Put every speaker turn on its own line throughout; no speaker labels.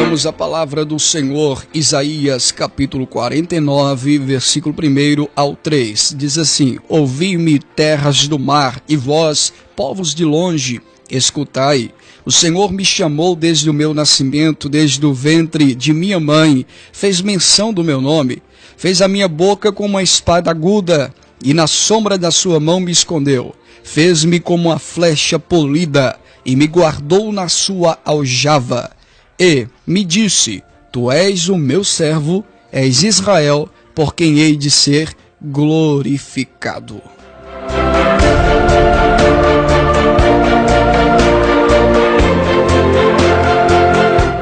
Vamos à palavra do Senhor, Isaías capítulo 49, versículo 1 ao 3. Diz assim: Ouvi-me, terras do mar, e vós, povos de longe, escutai. O Senhor me chamou desde o meu nascimento, desde o ventre de minha mãe, fez menção do meu nome, fez a minha boca como uma espada aguda, e na sombra da sua mão me escondeu. Fez-me como uma flecha polida, e me guardou na sua aljava. E me disse: Tu és o meu servo, és Israel, por quem hei de ser glorificado.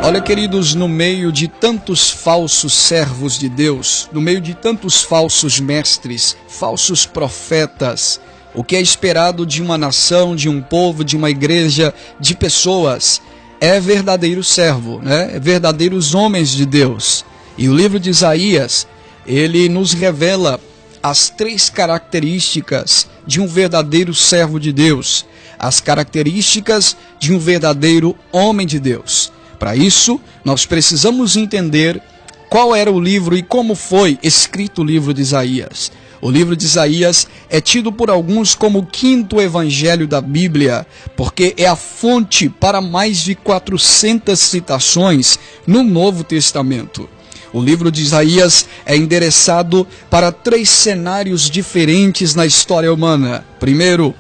Olha, queridos, no meio de tantos falsos servos de Deus, no meio de tantos falsos mestres, falsos profetas, o que é esperado de uma nação, de um povo, de uma igreja, de pessoas, é verdadeiro servo, né? É verdadeiros homens de Deus. E o livro de Isaías, ele nos revela as três características de um verdadeiro servo de Deus, as características de um verdadeiro homem de Deus. Para isso, nós precisamos entender qual era o livro e como foi escrito o livro de Isaías. O livro de Isaías é tido por alguns como o quinto evangelho da Bíblia, porque é a fonte para mais de 400 citações no Novo Testamento. O livro de Isaías é endereçado para três cenários diferentes na história humana. Primeiro,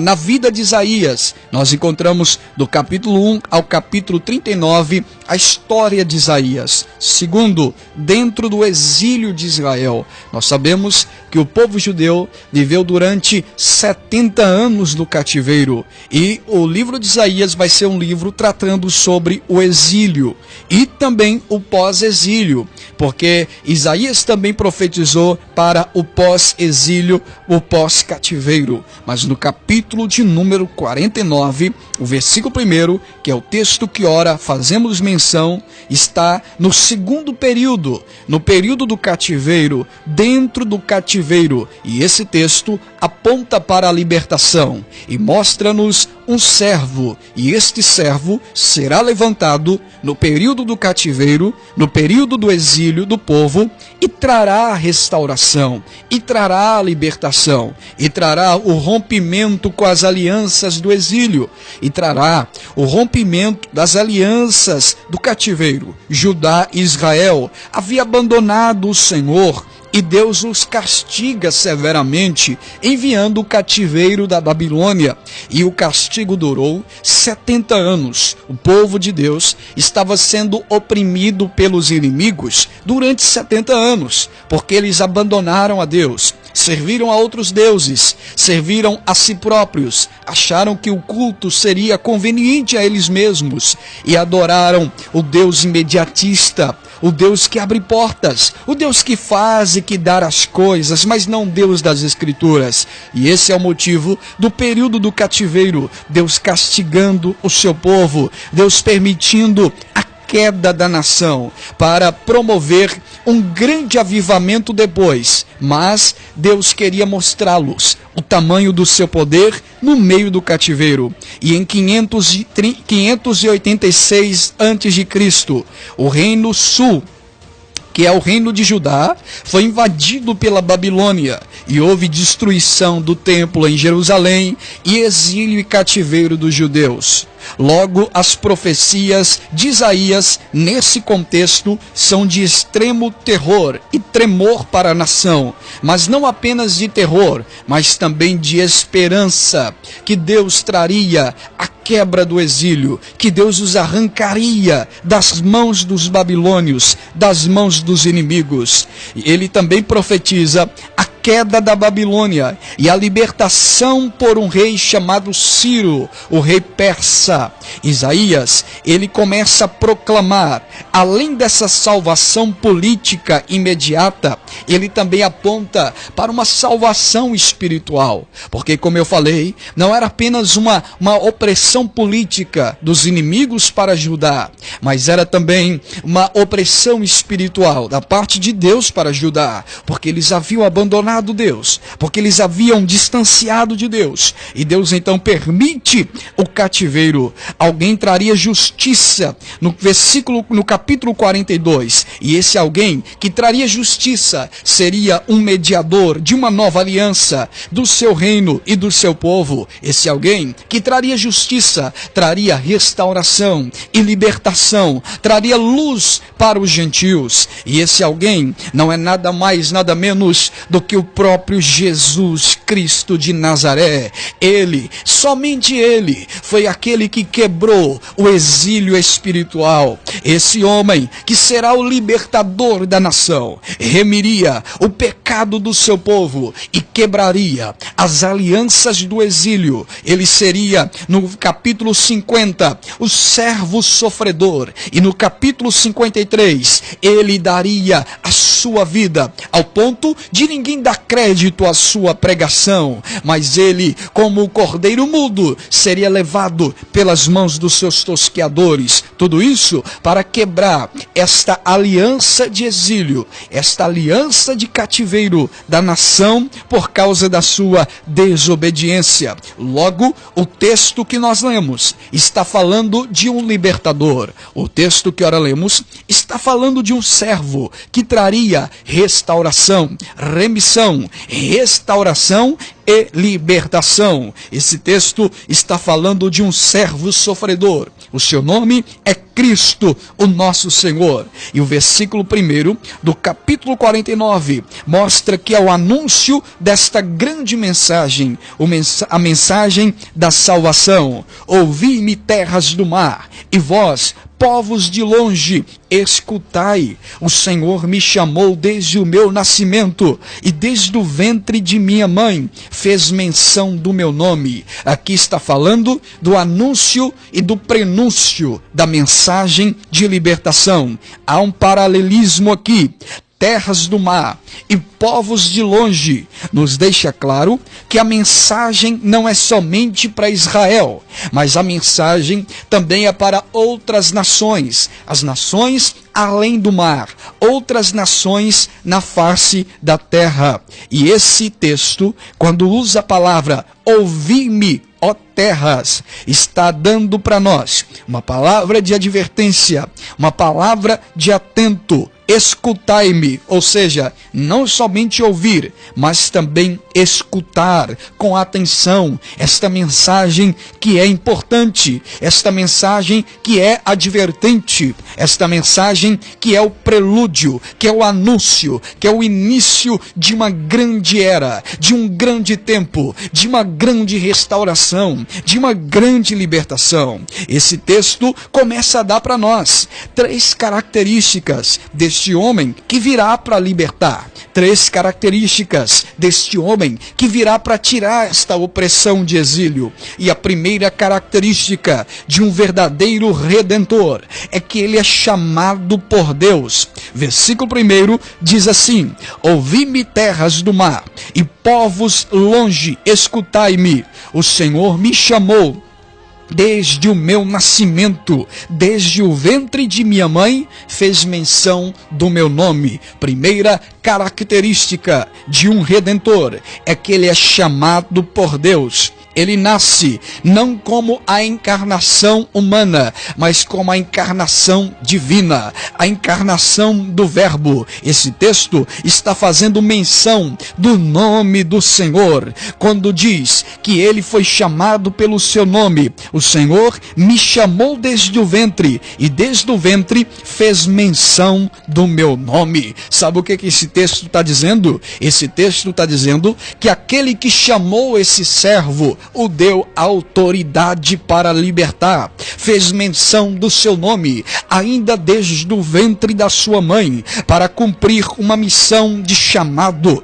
na vida de Isaías, nós encontramos do capítulo 1 ao capítulo 39 a história de Isaías. Segundo, dentro do exílio de Israel, nós sabemos que o povo judeu viveu durante 70 anos no cativeiro. E o livro de Isaías vai ser um livro tratando sobre o exílio e também o pós-exílio, porque Isaías também profetizou para o pós-exílio, o pós-cativeiro. Mas no capítulo de número 49, o versículo 1, que é o texto que ora fazemos menção, está no segundo período, no período do cativeiro, dentro do cativeiro. E esse texto aponta para a libertação e mostra-nos um servo, e este servo será levantado no período do cativeiro, no período do exílio do povo, e trará a restauração, e trará a libertação, e trará o rompimento com as alianças do exílio, e trará o rompimento das alianças do cativeiro. Judá e Israel havia abandonado o Senhor, e Deus os castiga severamente, enviando o cativeiro da Babilônia. E o castigo durou 70 anos. O povo de Deus estava sendo oprimido pelos inimigos durante 70 anos, porque eles abandonaram a Deus, serviram a outros deuses, serviram a si próprios, acharam que o culto seria conveniente a eles mesmos e adoraram o Deus imediatista, o Deus que abre portas, o Deus que faz e que dá as coisas, mas não Deus das Escrituras. E esse é o motivo do período do cativeiro, Deus castigando o seu povo, Deus permitindo a queda da nação para promover um grande avivamento depois, mas Deus queria mostrá-los o tamanho do seu poder no meio do cativeiro. E em 586 a.C., o reino sul, que é o reino de Judá, foi invadido pela Babilônia e houve destruição do templo em Jerusalém e exílio e cativeiro dos judeus. Logo, as profecias de Isaías, nesse contexto, são de extremo terror e tremor para a nação, mas não apenas de terror, mas também de esperança, que Deus traria a quebra do exílio, que Deus os arrancaria das mãos dos babilônios, das mãos dos inimigos. Ele também profetiza a queda da Babilônia e a libertação por um rei chamado Ciro, o rei persa. Isaías, ele começa a proclamar, além dessa salvação política imediata, ele também aponta para uma salvação espiritual, porque, como eu falei, não era apenas uma opressão política dos inimigos para Judá, mas era também uma opressão espiritual da parte de Deus para Judá, porque eles haviam abandonado amado Deus, porque eles haviam distanciado de Deus. E Deus então permite o cativeiro. Alguém traria justiça no capítulo 42. E esse alguém que traria justiça seria um mediador de uma nova aliança do seu reino e do seu povo. Esse alguém que traria justiça, traria restauração e libertação, traria luz para os gentios. E esse alguém não é nada mais, nada menos do que o próprio Jesus Cristo de Nazaré. Ele, somente ele, foi aquele que quebrou o exílio espiritual. Esse homem que será o libertador da nação, remiria o pecado do seu povo e quebraria as alianças do exílio. Ele seria, no capítulo 50, o servo sofredor, e no capítulo 53, ele daria a sua vida, ao ponto de ninguém dar crédito à sua pregação, mas ele, como o cordeiro mudo, seria levado pelas mãos dos seus tosqueadores. Tudo isso para quebrar esta aliança de exílio, esta aliança de cativeiro da nação por causa da sua desobediência. Logo, o texto que nós lemos está falando de um libertador. O texto que ora lemos está falando de um servo que traria restauração, remissão, restauração e libertação. Esse texto está falando de um servo sofredor. O seu nome é Cristo, o nosso Senhor. E o versículo 1 do capítulo 49 mostra que é o anúncio desta grande mensagem, a mensagem da salvação. Ouvi-me, terras do mar, e vós, povos de longe, escutai. O Senhor me chamou desde o meu nascimento, e desde o ventre de minha mãe fez menção do meu nome. Aqui está falando do anúncio e do prenúncio da mensagem de libertação. Há um paralelismo aqui. Terras do mar e povos de longe, nos deixa claro que a mensagem não é somente para Israel, mas a mensagem também é para outras nações, as nações além do mar, outras nações na face da terra. E esse texto, quando usa a palavra ouvi-me, ó terras, está dando para nós uma palavra de advertência, uma palavra de atento. Escutai-me, ou seja, não somente ouvir, mas também escutar com atenção esta mensagem que é importante, esta mensagem que é advertente, esta mensagem que é o prelúdio, que é o anúncio, que é o início de uma grande era, de um grande tempo, de uma grande restauração, de uma grande libertação. Esse texto começa a dar para nós 3 características deste homem que virá para libertar, 3 características deste homem que virá para tirar esta opressão de exílio. E a primeira característica de um verdadeiro redentor é que ele é chamado por Deus. Versículo 1 diz assim: ouvi-me, terras do mar, e povos longe, escutai-me. O Senhor me chamou desde o meu nascimento, desde o ventre de minha mãe, fez menção do meu nome. Primeira característica de um redentor é que ele é chamado por Deus. Ele nasce não como a encarnação humana, mas como a encarnação divina, a encarnação do Verbo. Esse texto está fazendo menção do nome do Senhor, quando diz que ele foi chamado pelo seu nome. O Senhor me chamou desde o ventre, e desde o ventre fez menção do meu nome. Sabe o que esse texto está dizendo? Esse texto está dizendo que aquele que chamou esse servo o deu autoridade para libertar, fez menção do seu nome, ainda desde o ventre da sua mãe, para cumprir uma missão de chamado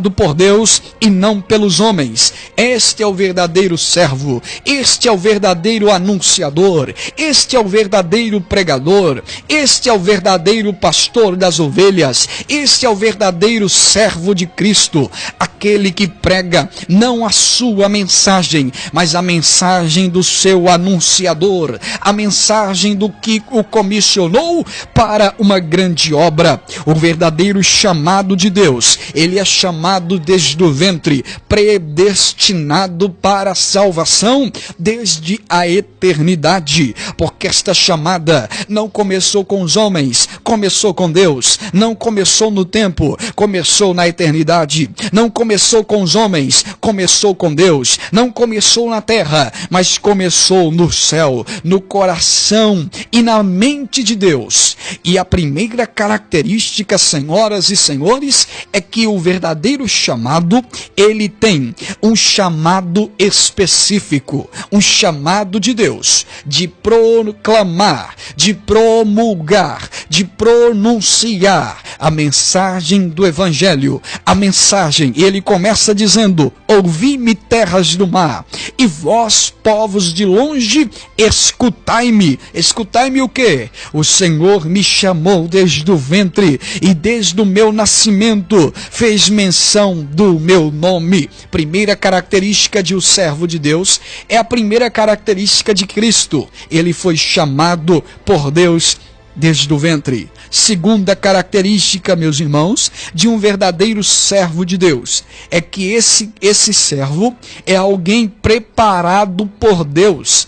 por Deus e não pelos homens. Este é o verdadeiro servo, este é o verdadeiro anunciador, este é o verdadeiro pregador, este é o verdadeiro pastor das ovelhas, este é o verdadeiro servo de Cristo, aquele que prega não a sua mensagem mensagem, mas a mensagem do seu anunciador, a mensagem do que o comissionou para uma grande obra. O verdadeiro chamado de Deus, ele é chamado desde o ventre, predestinado para a salvação desde a eternidade, porque esta chamada não começou com os homens, começou com Deus, não começou no tempo, começou na eternidade, não começou com os homens, começou com Deus, não começou na terra, mas começou no céu, no coração e na mente de Deus. E a primeira característica, senhoras e senhores, é que o verdadeiro chamado, ele tem um chamado específico, um chamado de Deus, de proclamar, de promulgar, de pronunciar a mensagem do Evangelho. A mensagem, ele começa dizendo: ouvi-me, terras do mar, e vós, povos de longe, escutai-me. Escutai-me o quê? O Senhor me chamou desde o ventre, e desde o meu nascimento fez menção do meu nome. Primeira característica de um servo de Deus é a primeira característica de Cristo. Ele foi chamado por Deus desde o ventre. Segunda característica, meus irmãos, de um verdadeiro servo de Deus, é que esse servo é alguém preparado por Deus.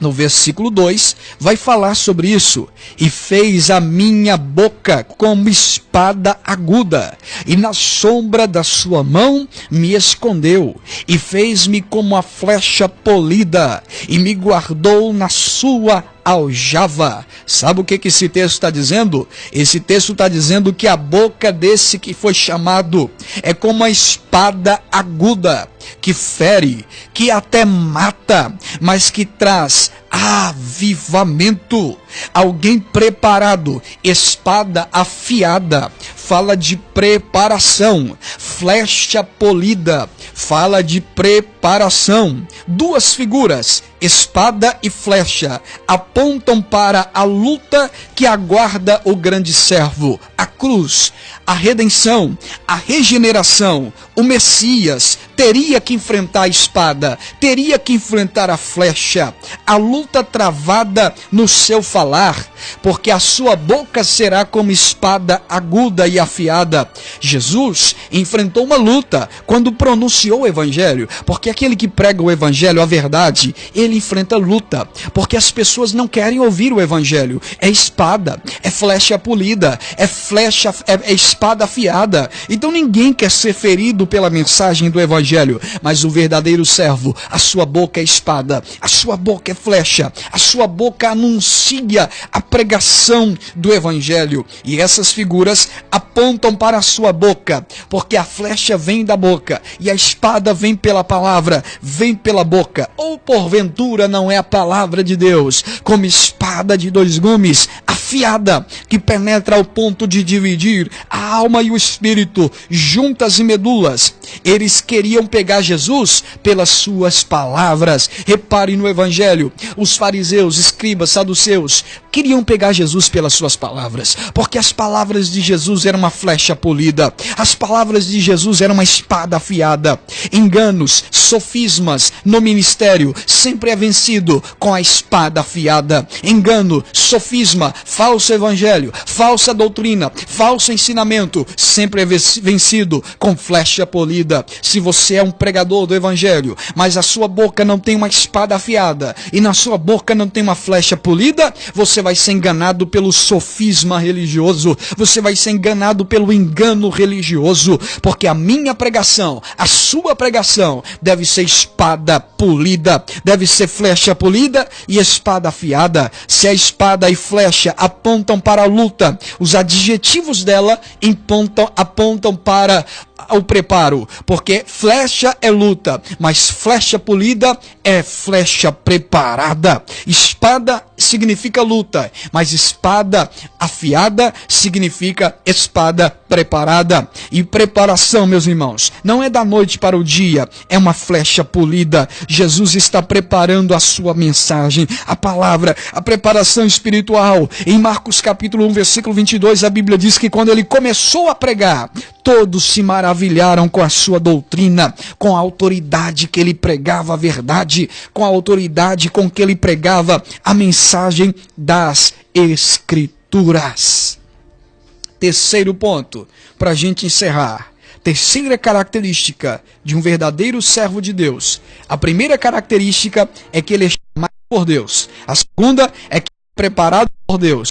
No versículo 2, vai falar sobre isso. E fez a minha boca como espada aguda, e na sombra da sua mão me escondeu, e fez-me como a flecha polida, e me guardou na sua aljava. Sabe o que esse texto está dizendo? Esse texto está dizendo que a boca desse que foi chamado é como a espada aguda, que fere, que até mata, mas que traz avivamento. Alguém preparado, espada afiada, fala de preparação. Flecha polida, fala de preparação. Duas figuras, espada e flecha, apontam para a luta que aguarda o grande servo, a cruz, a redenção, a regeneração. O Messias teria que enfrentar a espada, teria que enfrentar a flecha, a luta travada no seu falar, porque a sua boca será como espada aguda e afiada. Jesus enfrentou uma luta quando pronunciou o Evangelho, porque aquele que prega o Evangelho, a verdade, ele enfrenta luta, porque as pessoas não querem ouvir o Evangelho. É espada, é flecha polida, é flecha, é espada afiada. Então ninguém quer ser ferido pela mensagem do Evangelho, mas o verdadeiro servo, a sua boca é espada, a sua boca é flecha, a sua boca anuncia a pregação do Evangelho. E essas figuras apontam para a sua boca, porque a flecha vem da boca e a espada vem pela palavra, vem pela boca. Ou porventura não é a palavra de Deus, como espada de dois gumes, afiada, que penetra ao ponto de dividir a alma e o espírito, juntas e medulas. Eles queriam pegar Jesus pelas suas palavras. Repare no Evangelho, os fariseus, escribas, saduceus queriam pegar Jesus pelas suas palavras, porque as palavras de Jesus eram uma flecha polida, as palavras de Jesus eram uma espada afiada. Enganos, sofismas no ministério sempre é vencido com a espada afiada. Engano, sofisma, falso evangelho, falsa doutrina, falso ensinamento sempre é vencido com flecha polida. Se você é um pregador do evangelho, mas a sua boca não tem uma espada afiada e na sua boca não tem uma flecha polida, você vai ser enganado pelo sofisma religioso, você vai ser enganado pelo engano religioso, porque a minha pregação, a sua pregação deve ser espada polida, deve ser flecha polida e espada afiada. Se a espada e flecha apontam para a luta, os adjetivos dela apontam para o preparo, porque flecha é luta, mas flecha polida é flecha preparada. Espada significa luta, mas espada afiada significa espada preparada. E preparação, meus irmãos, não é da noite para o dia, é uma flecha polida. Jesus está preparando a sua mensagem, a palavra, a preparação espiritual. Em Marcos capítulo 1, versículo 22, a Bíblia diz que quando ele começou a pregar, Todos se maravilharam com a sua doutrina, com a autoridade que ele pregava a verdade, com a autoridade com que ele pregava a mensagem das Escrituras. Terceiro ponto, para a gente encerrar. Terceira característica de um verdadeiro servo de Deus. A primeira característica é que ele é chamado por Deus. A segunda é que ele é preparado por Deus.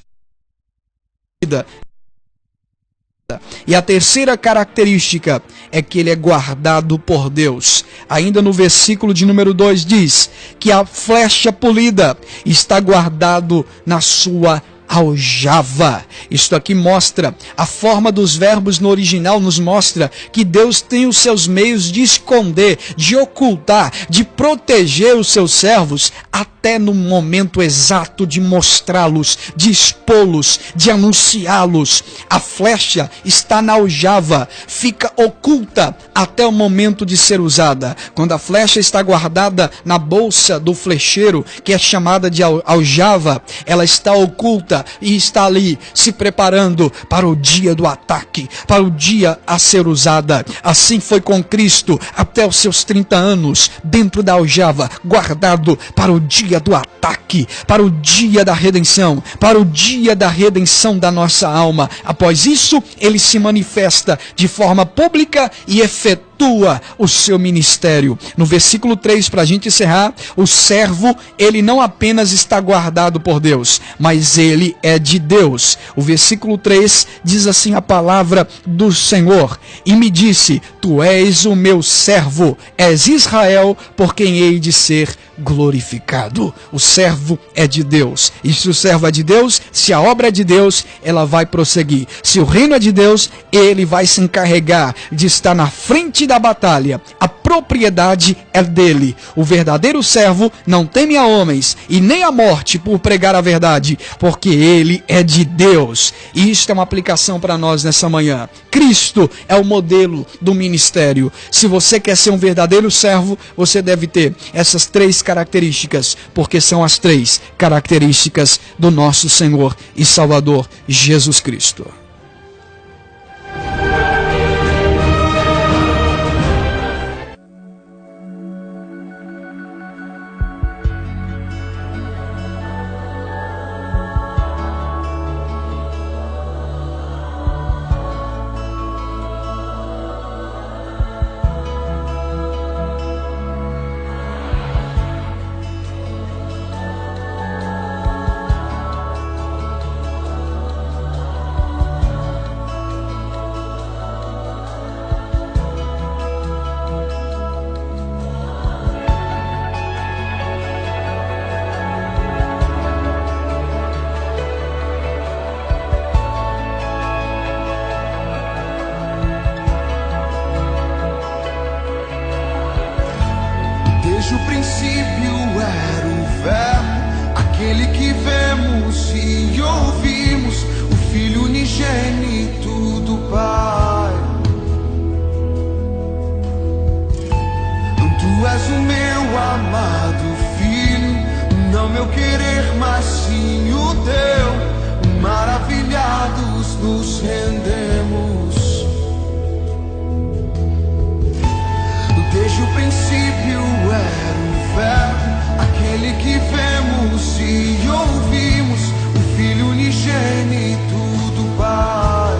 E a terceira característica é que ele é guardado por Deus. Ainda no versículo de número 2 diz que a flecha polida está guardado na sua aljava. Isto aqui mostra, a forma dos verbos no original nos mostra que Deus tem os seus meios de esconder, de ocultar, de proteger os seus servos, até no momento exato de mostrá-los, de expô-los, de anunciá-los. A flecha está na aljava, fica oculta até o momento de ser usada. Quando a flecha está guardada na bolsa do flecheiro, que é chamada de aljava, ela está oculta e está ali se preparando para o dia do ataque, para o dia a ser usada. Assim foi com Cristo até os seus 30 anos, dentro da aljava, guardado para o dia do ataque, para o dia da redenção, para o dia da redenção da nossa alma. Após isso, ele se manifesta de forma pública e efetua o seu ministério. No versículo 3, para a gente encerrar, o servo, ele não apenas está guardado por Deus, mas ele é de Deus. O versículo 3 diz assim a palavra do Senhor: e me disse, tu és o meu servo, és Israel, por quem hei de ser glorificado. O servo é de Deus. E se o servo é de Deus, se a obra é de Deus, ela vai prosseguir. Se o reino é de Deus, ele vai se encarregar de estar na frente da batalha. A propriedade é dele. O verdadeiro servo não teme a homens e nem a morte por pregar a verdade, porque ele é de Deus. E isto é uma aplicação para nós nessa manhã. Cristo é o modelo do ministério. Se você quer ser um verdadeiro servo, você deve ter essas três características, porque são as três características do nosso Senhor e Salvador Jesus Cristo.
Desde o princípio era o verbo, aquele que vemos e ouvimos, o Filho unigênito do Pai. Tu és o meu amado Filho, não meu querer, mas sim o teu. Maravilhados nos rendemos. Desde o princípio era o verbo, aquele que vemos e ouvimos, o Filho unigênito do Pai.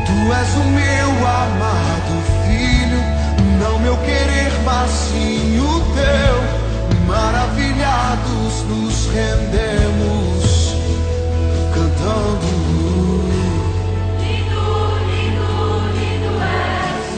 Tu és o meu amado Filho, não meu querer, mas sim o teu. Maravilhados nos rendemos, cantando.
Lindo, lindo, lindo és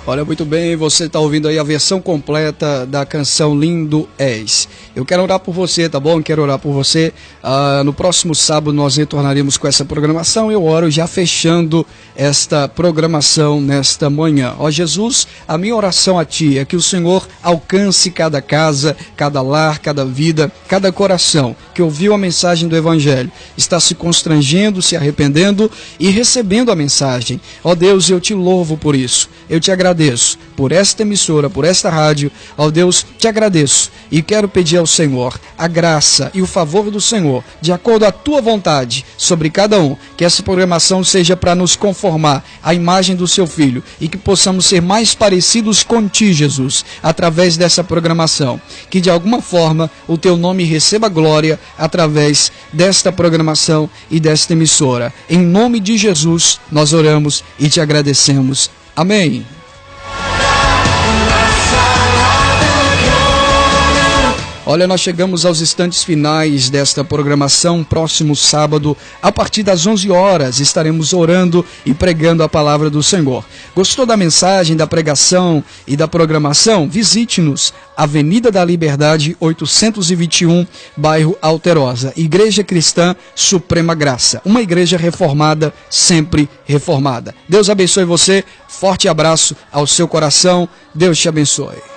Olha, muito bem, você está ouvindo aí a versão completa da canção Lindo És. Eu quero orar por você, tá bom? Quero orar por você. No próximo sábado nós retornaremos com essa programação. Eu oro já fechando esta programação nesta manhã. Ó Jesus, a minha oração a Ti é que o Senhor alcance cada casa, cada lar, cada vida, cada coração que ouviu a mensagem do Evangelho, está se constrangendo, se arrependendo e recebendo a mensagem. Ó Deus, eu Te louvo por isso. Eu Te agradeço por esta emissora, por esta rádio. Ó Deus, Te agradeço e quero pedir ao Senhor a graça e o favor do Senhor, de acordo à Tua vontade, sobre cada um, que essa programação seja para nos conformar à imagem do Seu Filho e que possamos ser mais parecidos com Ti, Jesus, através dessa programação. Que de alguma forma o Teu nome receba glória através desta programação e desta emissora. Em nome de Jesus nós oramos e Te agradecemos. Amém. Olha, nós chegamos aos instantes finais desta programação. Próximo sábado, a partir das 11 horas, estaremos orando e pregando a palavra do Senhor. Gostou da mensagem, da pregação e da programação? Visite-nos, Avenida da Liberdade, 821, bairro Alterosa. Igreja Cristã Suprema Graça. Uma igreja reformada, sempre reformada. Deus abençoe você. Forte abraço ao seu coração. Deus te abençoe.